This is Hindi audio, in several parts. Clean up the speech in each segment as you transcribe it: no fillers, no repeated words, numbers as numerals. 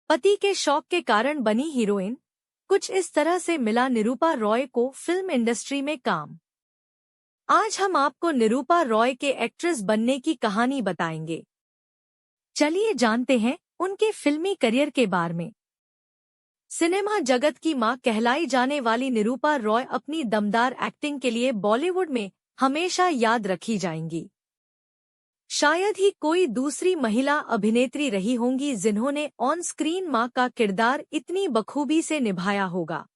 पति के शौक के कारण बनी हीरोइन, कुछ इस तरह से मिला निरूपा रॉय को फिल्म इंडस्ट्री में काम। आज हम आपको निरूपा रॉय के एक्ट्रेस बनने की कहानी बताएंगे। चलिए जानते हैं उनके फिल्मी करियर के बारे में। सिनेमा जगत की मां कहलाई जाने वाली निरूपा रॉय अपनी दमदार एक्टिंग के लिए बॉलीवुड में हमेशा याद रखी जाएंगी। शायद ही कोई दूसरी महिला अभिनेत्री रही होंगी जिन्होंने ऑन स्क्रीन मां का किरदार इतनी बखूबी से निभाया होगा।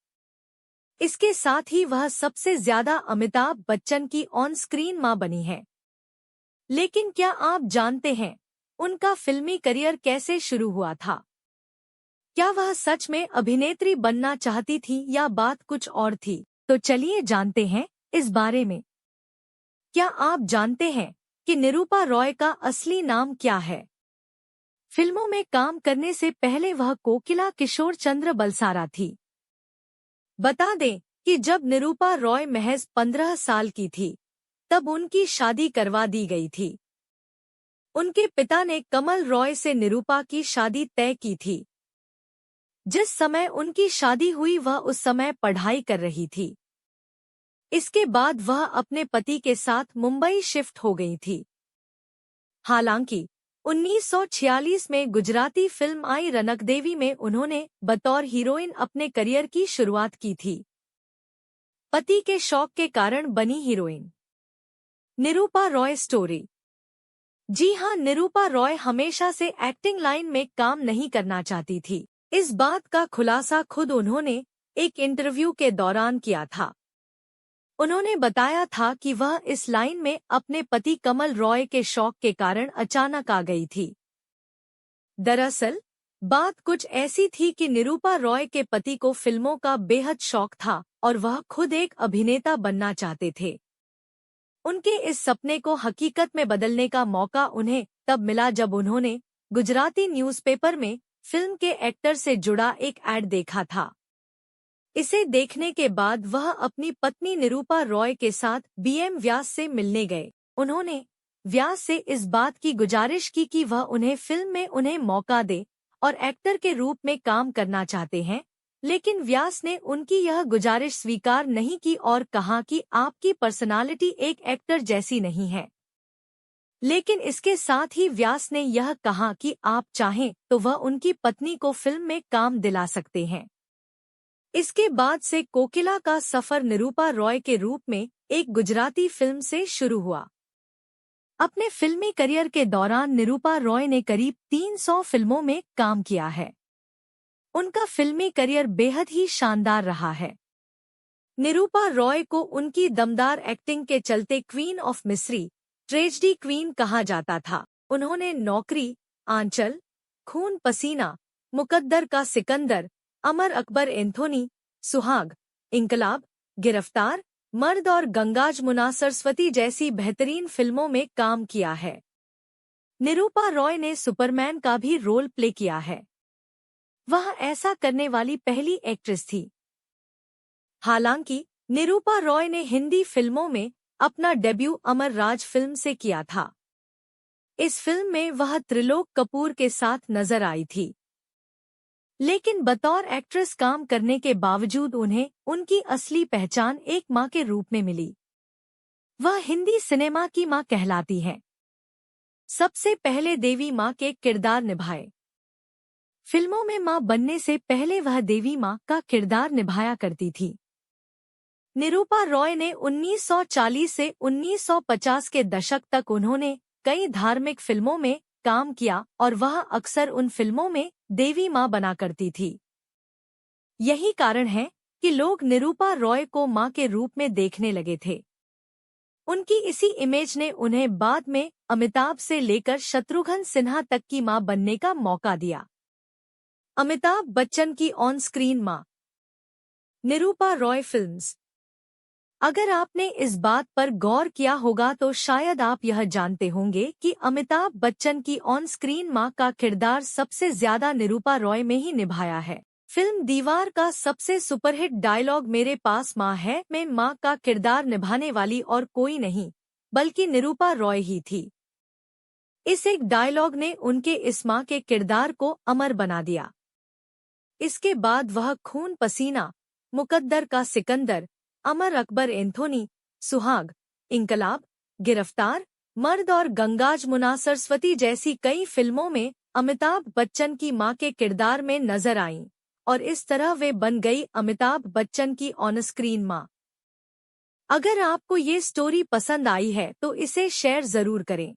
इसके साथ ही वह सबसे ज्यादा अमिताभ बच्चन की ऑन स्क्रीन मां बनी है। लेकिन क्या आप जानते हैं उनका फिल्मी करियर कैसे शुरू हुआ था? क्या वह सच में अभिनेत्री बनना चाहती थी या बात कुछ और थी? तो चलिए जानते हैं इस बारे में। क्या आप जानते हैं कि निरूपा रॉय का असली नाम क्या है? फिल्मों में काम करने से पहले वह कोकिला किशोर चंद्र बलसारा थी। बता दें कि जब निरूपा रॉय महज 15 साल की थी, तब उनकी शादी करवा दी गई थी। उनके पिता ने कमल रॉय से निरूपा की शादी तय की थी। जिस समय उनकी शादी हुई वह उस समय पढ़ाई कर रही थी। इसके बाद वह अपने पति के साथ मुंबई शिफ्ट हो गई थी। हालांकि 1946 में गुजराती फिल्म आई रनक देवी में उन्होंने बतौर हीरोइन अपने करियर की शुरुआत की थी। पति के शौक के कारण बनी हीरोइन। निरूपा रॉय स्टोरी। जी हां, निरूपा रॉय हमेशा से एक्टिंग लाइन में काम नहीं करना चाहती थी। इस बात का खुलासा खुद उन्होंने एक इंटरव्यू के दौरान किया था। उन्होंने बताया था कि वह इस लाइन में अपने पति कमल रॉय के शौक के कारण अचानक आ गई थी। दरअसल बात कुछ ऐसी थी कि निरूपा रॉय के पति को फिल्मों का बेहद शौक था और वह खुद एक अभिनेता बनना चाहते थे। उनके इस सपने को हकीकत में बदलने का मौका उन्हें तब मिला जब उन्होंने गुजराती न्यूज़पेपर में फिल्म के एक्टर से जुड़ा एक ऐड देखा था। इसे देखने के बाद वह अपनी पत्नी निरूपा रॉय के साथ बीएम व्यास से मिलने गए। उन्होंने व्यास से इस बात की गुजारिश की कि वह उन्हें फिल्म में उन्हें मौका दे और एक्टर के रूप में काम करना चाहते हैं, लेकिन व्यास ने उनकी यह गुजारिश स्वीकार नहीं की और कहा कि आपकी पर्सनालिटी एक एक्टर जैसी नहीं है। लेकिन इसके साथ ही व्यास ने यह कहा कि आप चाहें तो वह उनकी पत्नी को फिल्म में काम दिला सकते हैं। इसके बाद से कोकिला का सफर निरूपा रॉय के रूप में एक गुजराती फिल्म से शुरू हुआ। अपने फिल्मी करियर के दौरान निरूपा रॉय ने करीब 300 फिल्मों में काम किया है। उनका फिल्मी करियर बेहद ही शानदार रहा है। निरूपा रॉय को उनकी दमदार एक्टिंग के चलते क्वीन ऑफ मिस्री, ट्रेजेडी क्वीन कहा जाता था। उन्होंने नौकरी, आंचल, खून पसीना, मुकद्दर का सिकंदर, अमर अकबर एंथोनी, सुहाग, इंकलाब, गिरफ्तार, मर्द और गंगाजमुना सरस्वती जैसी बेहतरीन फिल्मों में काम किया है। निरूपा रॉय ने सुपरमैन का भी रोल प्ले किया है। वह ऐसा करने वाली पहली एक्ट्रेस थी। हालांकि निरूपा रॉय ने हिंदी फिल्मों में अपना डेब्यू अमर राज फिल्म से किया था। इस फिल्म में वह त्रिलोक कपूर के साथ नजर आई थी। लेकिन बतौर एक्ट्रेस काम करने के बावजूद उन्हें उनकी असली पहचान एक मां के रूप में मिली। वह हिंदी सिनेमा की मां कहलाती हैं। सबसे पहले देवी मां के किरदार निभाए। फिल्मों में मां बनने से पहले वह देवी मां का किरदार निभाया करती थी। निरूपा रॉय ने 1940 से 1950 के दशक तक उन्होंने कई धार्मिक फिल्मों में काम किया और वह अक्सर उन फिल्मों में देवी मां बना करती थी। यही कारण है कि लोग निरूपा रॉय को मां के रूप में देखने लगे थे। उनकी इसी इमेज ने उन्हें बाद में अमिताभ से लेकर शत्रुघ्न सिन्हा तक की मां बनने का मौका दिया। अमिताभ बच्चन की ऑन स्क्रीन मां। निरूपा रॉय फिल्म्स। अगर आपने इस बात पर गौर किया होगा तो शायद आप यह जानते होंगे कि अमिताभ बच्चन की ऑन स्क्रीन मां का किरदार सबसे ज्यादा निरूपा रॉय में ही निभाया है। फिल्म दीवार का सबसे सुपरहिट डायलॉग मेरे पास मां है में मां का किरदार निभाने वाली और कोई नहीं बल्कि निरूपा रॉय ही थी। इस एक डायलॉग ने उनके इस मां के किरदार को अमर बना दिया। इसके बाद वह खून पसीना, मुकद्दर का सिकंदर, अमर अकबर एंथोनी, सुहाग, इंकलाब, गिरफ्तार, मर्द और गंगाज मुना सरस्वती जैसी कई फिल्मों में अमिताभ बच्चन की मां के किरदार में नजर आईं और इस तरह वे बन गई अमिताभ बच्चन की ऑन स्क्रीन मां। अगर आपको ये स्टोरी पसंद आई है तो इसे शेयर जरूर करें।